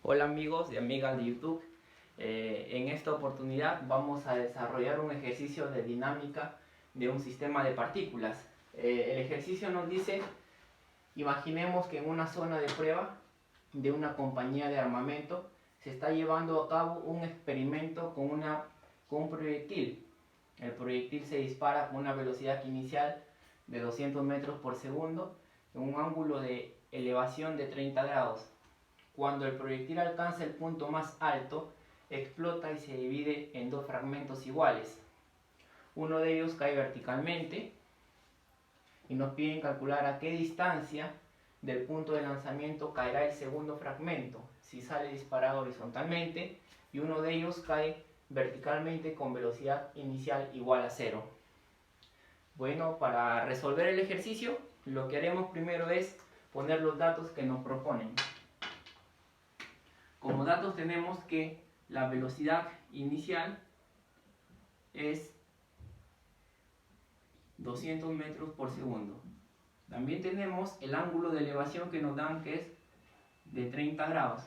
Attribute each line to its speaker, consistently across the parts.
Speaker 1: Hola amigos y amigas de YouTube. En esta oportunidad vamos a desarrollar un ejercicio de dinámica de un sistema de partículas. El ejercicio nos dice, imaginemos que en una zona de prueba de una compañía de armamento se está llevando a cabo un experimento con un proyectil. El proyectil se dispara con una velocidad inicial de 200 metros por segundo en un ángulo de elevación de 30 grados. Cuando el proyectil alcanza el punto más alto, explota y se divide en dos fragmentos iguales. Uno de ellos cae verticalmente y nos piden calcular a qué distancia del punto de lanzamiento caerá el segundo fragmento, si sale disparado horizontalmente, y uno de ellos cae verticalmente con velocidad inicial igual a 0. Bueno, para resolver el ejercicio, lo que haremos primero es poner los datos que nos proponen. Como datos tenemos que la velocidad inicial es 200 metros por segundo. También tenemos el ángulo de elevación que nos dan, que es de 30 grados.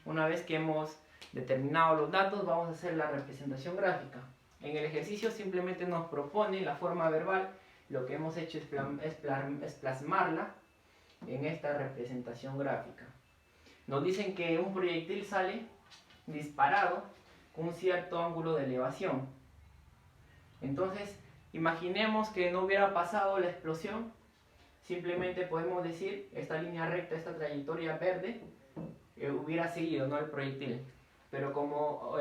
Speaker 1: Una vez que hemos determinado los datos, vamos a hacer la representación gráfica. En el ejercicio simplemente nos propone la forma verbal. Lo que hemos hecho es plasmarla en esta representación gráfica. Nos dicen que un proyectil sale disparado con un cierto ángulo de elevación. Entonces, imaginemos que no hubiera pasado la explosión. Simplemente podemos decir, esta línea recta, esta trayectoria verde, hubiera seguido, ¿no?, el proyectil. Pero como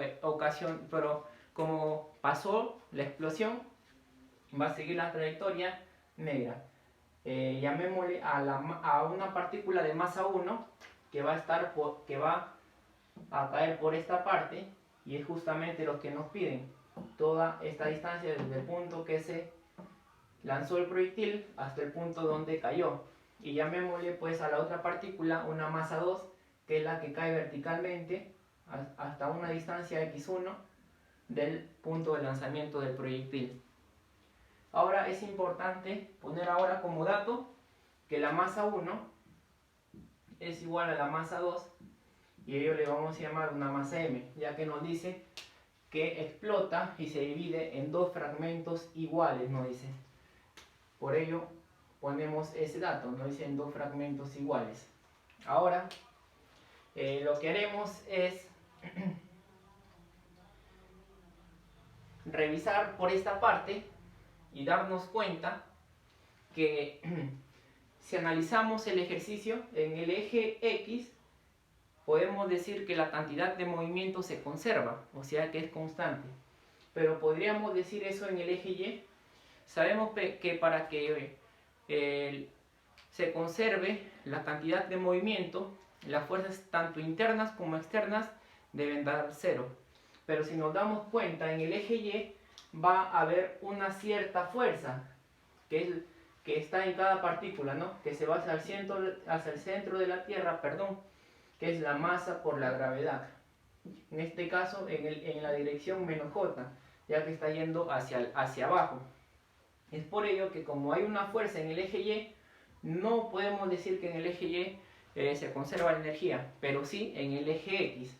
Speaker 1: pasó la explosión, va a seguir la trayectoria negra. Llamémosle a una partícula de masa 1 que va a caer por esta parte, y es justamente lo que nos piden, toda esta distancia desde el punto que se lanzó el proyectil hasta el punto donde cayó. Y llamémosle pues a la otra partícula una masa 2, que es la que cae verticalmente hasta una distancia x1 del punto de lanzamiento del proyectil. Ahora es importante poner ahora como dato que la masa 1 es igual a la masa 2, y ello le vamos a llamar una masa m, ya que nos dice que explota y se divide en dos fragmentos iguales, nos dice. Por ello ponemos ese dato, nos dice en dos fragmentos iguales. Ahora lo que haremos es revisar por esta parte y darnos cuenta que si analizamos el ejercicio en el eje X, podemos decir que la cantidad de movimiento se conserva, o sea que es constante. Pero podríamos decir eso en el eje Y. Sabemos que para que se conserve la cantidad de movimiento, las fuerzas tanto internas como externas deben dar 0. Pero si nos damos cuenta, en el eje Y va a haber una cierta fuerza que está en cada partícula, ¿no?, que se va hacia el centro de la Tierra, que es la masa por la gravedad. En este caso en la dirección menos J, ya que está yendo hacia abajo. Es por ello que como hay una fuerza en el eje Y, no podemos decir que en el eje Y se conserva la energía, pero sí en el eje X.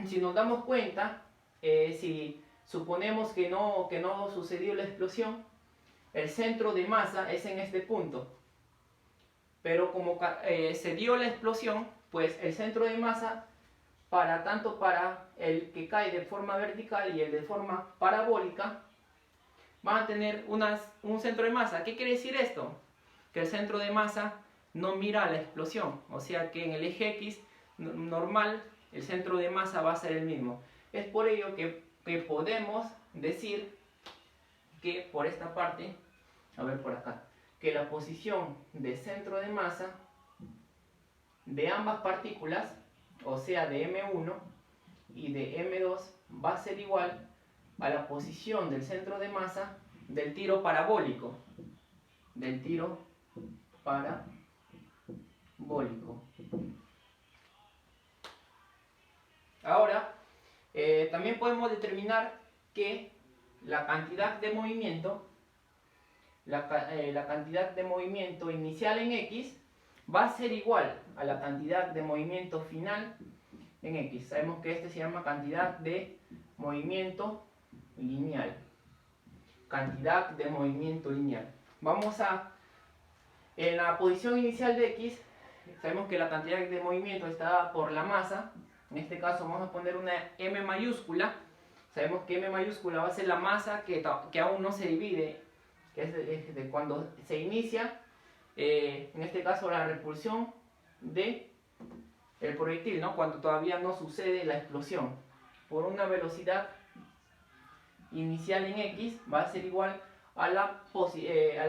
Speaker 1: Si nos damos cuenta, si suponemos que no sucedió la explosión, el centro de masa es en este punto. Pero como se dio la explosión, pues el centro de masa, tanto para el que cae de forma vertical y el de forma parabólica, van a tener un centro de masa. ¿Qué quiere decir esto? Que el centro de masa no mira a la explosión, o sea que en el eje X normal el centro de masa va a ser el mismo. Es por ello que podemos decir que por esta parte, a ver por acá, que la posición de centro de masa de ambas partículas, o sea de M1 y de M2, va a ser igual a la posición del centro de masa del tiro parabólico. Ahora, también podemos determinar que la cantidad de movimiento, la cantidad de movimiento inicial en X va a ser igual a la cantidad de movimiento final en X. Sabemos que este se llama cantidad de movimiento lineal. Cantidad de movimiento lineal. En la posición inicial de X, sabemos que la cantidad de movimiento está dada por la masa. En este caso vamos a poner una M mayúscula. Sabemos que M mayúscula va a ser la masa que aún no se divide, que es de cuando se inicia, en este caso la repulsión de el proyectil, ¿no? Cuando todavía no sucede la explosión, por una velocidad inicial en X va a ser igual a la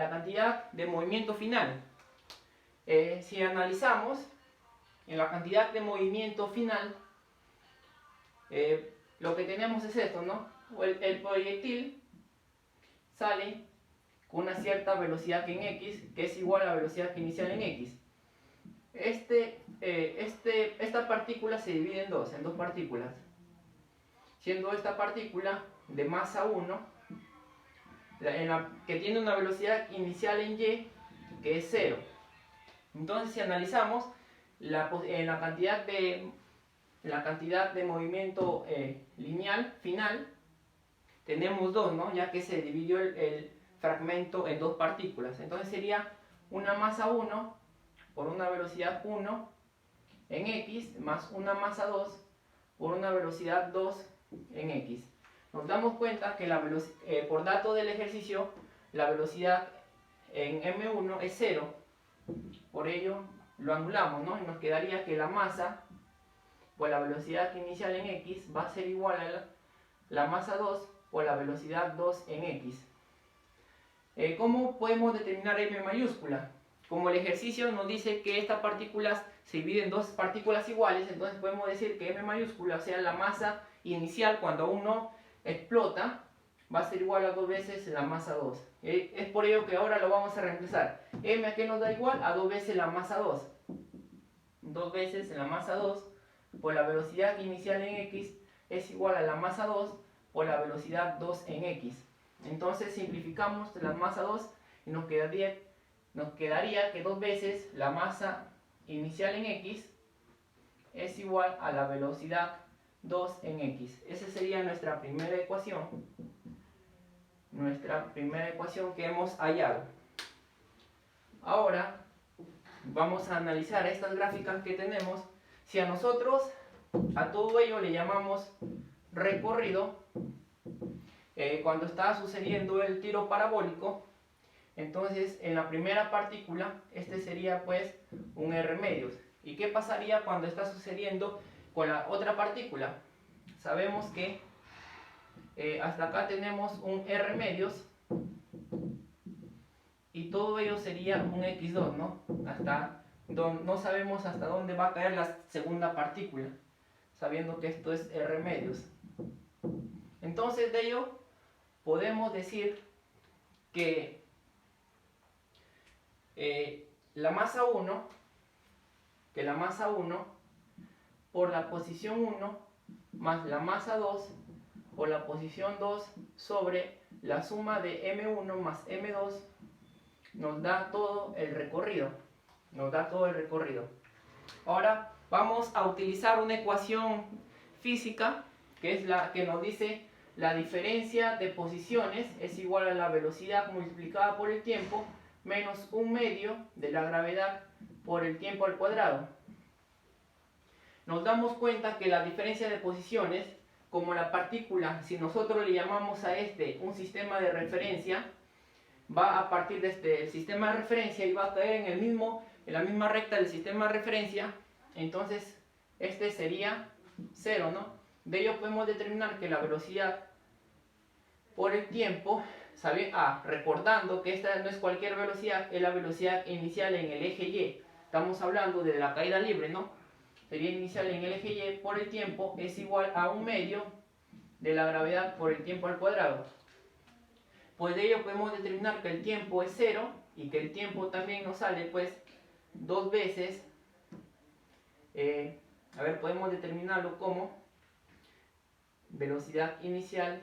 Speaker 1: cantidad de movimiento final. Si analizamos en la cantidad de movimiento final, lo que tenemos es esto, ¿no? El proyectil sale con una cierta velocidad en X, que es igual a la velocidad inicial en X. Esta partícula se divide en dos partículas, siendo esta partícula de masa 1, que tiene una velocidad inicial en Y, que es 0. Entonces, si analizamos la cantidad de movimiento lineal final, tenemos dos, ¿no? Ya que se dividió el fragmento en dos partículas. Entonces sería una masa 1 por una velocidad 1 en X más una masa 2 por una velocidad 2 en X. Nos damos cuenta que por dato del ejercicio la velocidad en M1 es 0. Por ello lo anulamos, ¿no? Y nos quedaría que la masa por la velocidad inicial en X va a ser igual a la masa 2 por la velocidad 2 en X. ¿Cómo podemos determinar M mayúscula? Como el ejercicio nos dice que estas partículas se dividen en dos partículas iguales, entonces podemos decir que M mayúscula, o sea, la masa inicial cuando uno explota, va a ser igual a 2 veces la masa 2. Es por ello que ahora lo vamos a reemplazar. M a qué nos da igual a 2 veces la masa 2. 2 veces la masa 2 por la velocidad inicial en X es igual a la masa 2 por la velocidad 2 en X. Entonces simplificamos la masa 2 y nos quedaría que 2 veces la masa inicial en X es igual a la velocidad 2 en X. Esa sería nuestra primera ecuación. Nuestra primera ecuación que hemos hallado. Ahora vamos a analizar estas gráficas que tenemos. Si a nosotros a todo ello le llamamos recorrido, cuando está sucediendo el tiro parabólico, entonces en la primera partícula este sería pues un R medios. ¿Y qué pasaría cuando está sucediendo con la otra partícula? Sabemos que hasta acá tenemos un R medios y todo ello sería un X2, ¿no? No sabemos hasta dónde va a caer la segunda partícula, sabiendo que esto es R medios. Entonces de ello podemos decir que la masa 1 por la posición 1 más la masa 2 por la posición 2 sobre la suma de M1 más M2 nos da todo el recorrido. Ahora vamos a utilizar una ecuación física que es la que nos dice la diferencia de posiciones es igual a la velocidad multiplicada por el tiempo menos un medio de la gravedad por el tiempo al cuadrado. Nos damos cuenta que la diferencia de posiciones, como la partícula, si nosotros le llamamos a un sistema de referencia, va a partir de este sistema de referencia y va a caer en la misma recta del sistema de referencia, entonces este sería 0, ¿no? De ello podemos determinar que la velocidad por el tiempo, recordando que esta no es cualquier velocidad, es la velocidad inicial en el eje Y. Estamos hablando de la caída libre, ¿no? Sería inicial en el eje Y por el tiempo es igual a un medio de la gravedad por el tiempo al cuadrado. Pues de ello podemos determinar que el tiempo es 0 y que el tiempo también nos sale pues 2 veces. Podemos determinarlo como velocidad inicial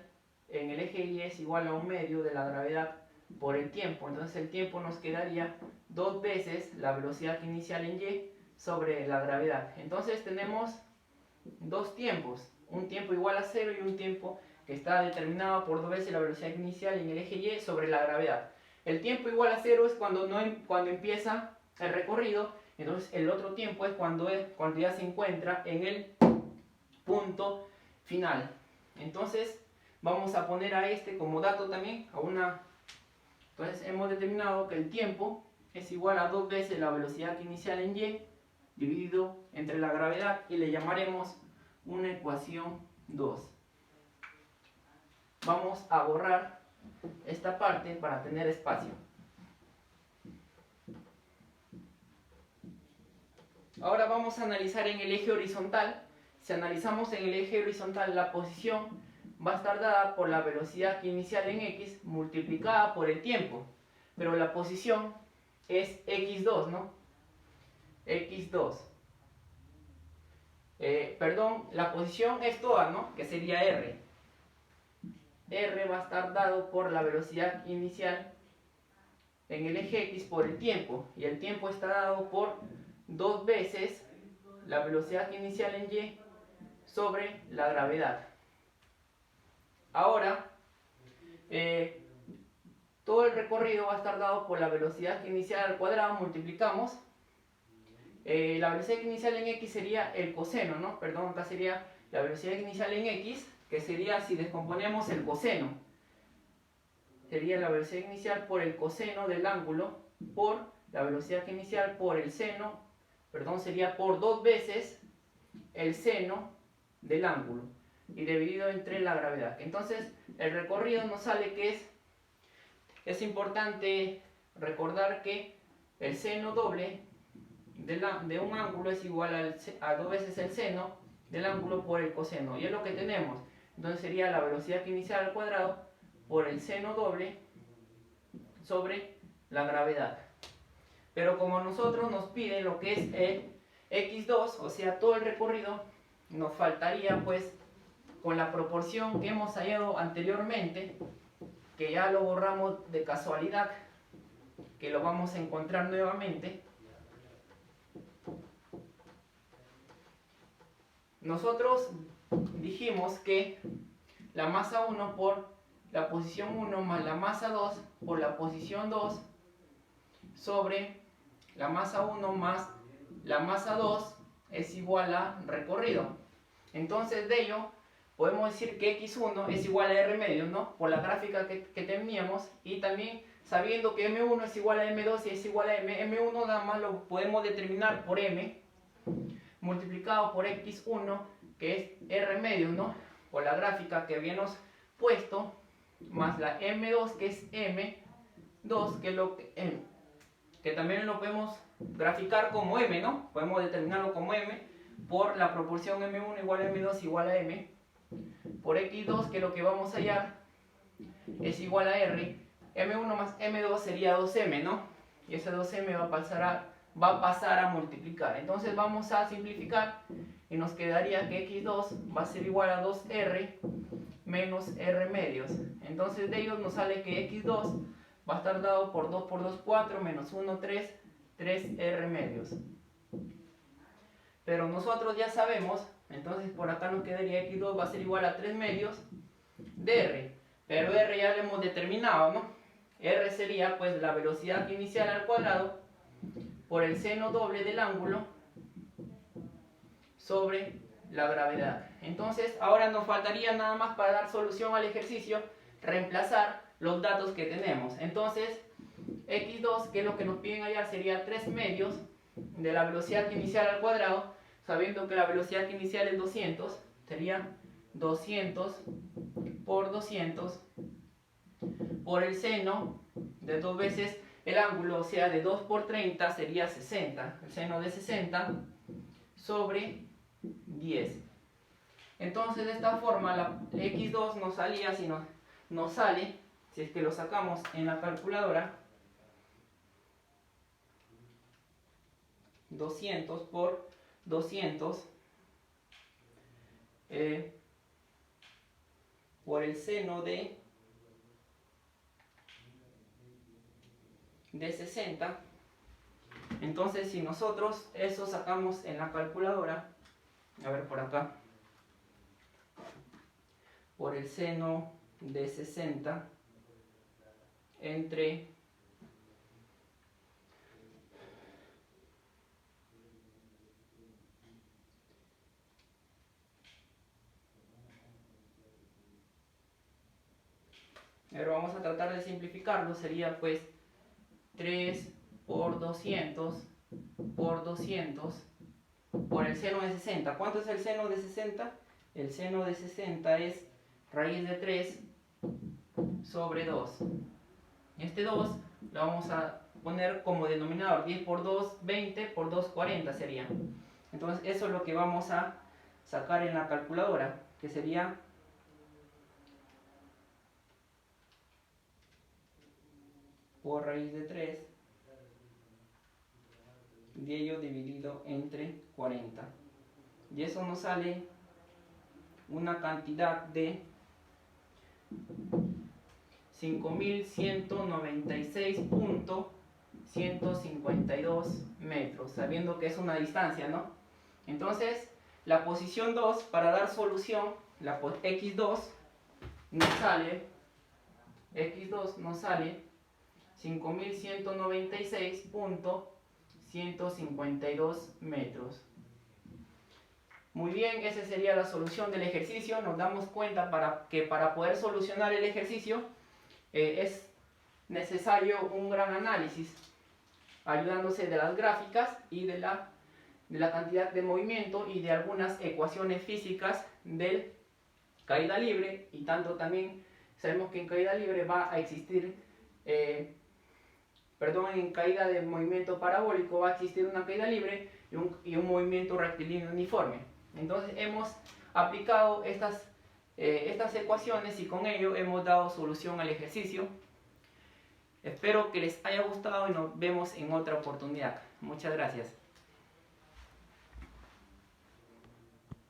Speaker 1: en el eje Y es igual a un medio de la gravedad por el tiempo. Entonces el tiempo nos quedaría 2 veces la velocidad inicial en Y sobre la gravedad. Entonces tenemos dos tiempos, un tiempo igual a 0 y un tiempo que está determinado por 2 veces la velocidad inicial en el eje Y sobre la gravedad. El tiempo igual a 0 es cuando empieza el recorrido, entonces el otro tiempo es cuando ya se encuentra en el punto final. Entonces vamos a poner a este como dato también, entonces hemos determinado que el tiempo es igual a 2 veces la velocidad inicial en Y dividido entre la gravedad, y le llamaremos una ecuación 2. Vamos a borrar esta parte para tener espacio. Ahora vamos a analizar en el eje horizontal. Si analizamos en el eje horizontal, la posición va a estar dada por la velocidad inicial en X multiplicada por el tiempo. Pero la posición es X2, ¿no? X2. La posición es toda, ¿no? Que sería R. R va a estar dado por la velocidad inicial en el eje X por el tiempo. Y el tiempo está dado por 2 veces la velocidad inicial en Y sobre la gravedad. Ahora, todo el recorrido va a estar dado por la velocidad inicial al cuadrado, multiplicamos. La velocidad inicial en X sería el coseno, ¿no? Perdón, acá sería la velocidad inicial en X, que sería, si descomponemos el coseno, sería la velocidad inicial por el coseno del ángulo por la velocidad inicial por el seno, perdón, sería por 2 veces el seno del ángulo y dividido entre la gravedad. Entonces el recorrido nos sale que es importante recordar que el seno doble de un ángulo es igual a 2 veces el seno del ángulo por el coseno, y es lo que tenemos. Entonces sería la velocidad inicial al cuadrado por el seno doble sobre la gravedad. Pero como nosotros nos piden lo que es el X2, o sea todo el recorrido, nos faltaría pues con la proporción que hemos hallado anteriormente, que ya lo borramos de casualidad, que lo vamos a encontrar nuevamente. Nosotros dijimos que la masa 1 por la posición 1 más la masa 2 por la posición 2 sobre la masa 1 más la masa 2 es igual a recorrido. Entonces de ello podemos decir que X1 es igual a R medios, ¿no? Por la gráfica que teníamos, y también sabiendo que M1 es igual a M2 y es igual a M, M1 nada más lo podemos determinar por M multiplicado por X1, que es R medios, ¿no? Por la gráfica que habíamos puesto, más la M2 que es M2, que también lo podemos graficar como M, ¿no? Podemos determinarlo como M por la proporción M1 igual a M2 igual a M, por X2, que lo que vamos a hallar es igual a R. M1 más M2 sería 2M, ¿no? Y ese 2M va a pasar a multiplicar. Entonces vamos a simplificar y nos quedaría que X2 va a ser igual a 2R menos R medios. Entonces de ellos nos sale que X2 va a estar dado por 2 por 2, 4, menos 1, 3, 3R medios. Pero nosotros ya sabemos, entonces por acá nos quedaría X2 va a ser igual a 3 medios de R. Pero R ya lo hemos determinado, ¿no? R sería pues la velocidad inicial al cuadrado por el seno doble del ángulo sobre la gravedad. Entonces ahora nos faltaría nada más, para dar solución al ejercicio, reemplazar los datos que tenemos. Entonces X2, que es lo que nos piden hallar, sería 3 medios de la velocidad inicial al cuadrado, sabiendo que la velocidad inicial es 200, sería 200 por 200 por el seno de 2 veces el ángulo, o sea de 2 por 30 sería 60, el seno de 60 sobre 10. Entonces de esta forma la X2 nos salía, si nos sale, si es que lo sacamos en la calculadora, 200 por 200 por el seno de 60. Entonces si nosotros eso sacamos en la calculadora, a ver por acá, por el seno de 60 entre Pero vamos a tratar de simplificarlo, sería pues 3 por 200 por 200 por el seno de 60. ¿Cuánto es el seno de 60? El seno de 60 es raíz de 3 sobre 2. Este 2 lo vamos a poner como denominador. 10 por 2, 20 por 2, 40 sería. Entonces eso es lo que vamos a sacar en la calculadora, que sería por raíz de 3 de ello dividido entre 40. Y eso nos sale una cantidad de 5196.152 metros, sabiendo que es una distancia, ¿no? Entonces, la posición 2, para dar solución, la x2 nos sale 5196.152 metros. Muy bien, esa sería la solución del ejercicio. Nos damos cuenta que para poder solucionar el ejercicio es necesario un gran análisis, ayudándose de las gráficas y de la cantidad de movimiento y de algunas ecuaciones físicas del caída libre, y tanto también sabemos que en caída libre va a existir, en caída de movimiento parabólico va a existir una caída libre y un movimiento rectilíneo uniforme. Entonces hemos aplicado estas ecuaciones y con ello hemos dado solución al ejercicio. Espero que les haya gustado y nos vemos en otra oportunidad. Muchas gracias.